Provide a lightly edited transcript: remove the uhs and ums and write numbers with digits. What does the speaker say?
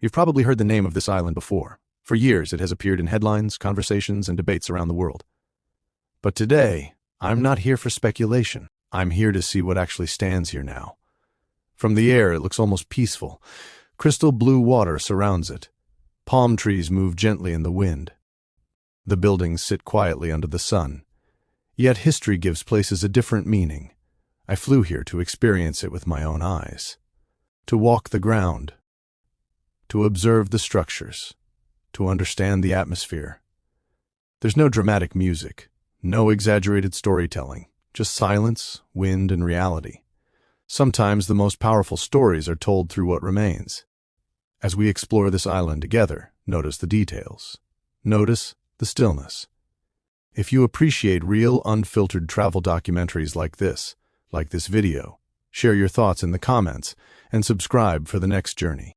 You've probably heard the name of this island before. For years, it has appeared in headlines, conversations, and debates around the world. But today, I'm not here for speculation. I'm here to see what actually stands here now. From the air, it looks almost peaceful. Crystal blue water surrounds it. Palm trees move gently in the wind. The buildings sit quietly under the sun. Yet history gives places a different meaning. I flew here to experience it with my own eyes. To walk the ground. To observe the structures. To understand the atmosphere. There's no dramatic music, no exaggerated storytelling, just silence, wind, and reality. Sometimes the most powerful stories are told through what remains. As we explore this island together, notice the details. Notice the stillness. If you appreciate real, unfiltered travel documentaries like this video, share your thoughts in the comments and subscribe for the next journey.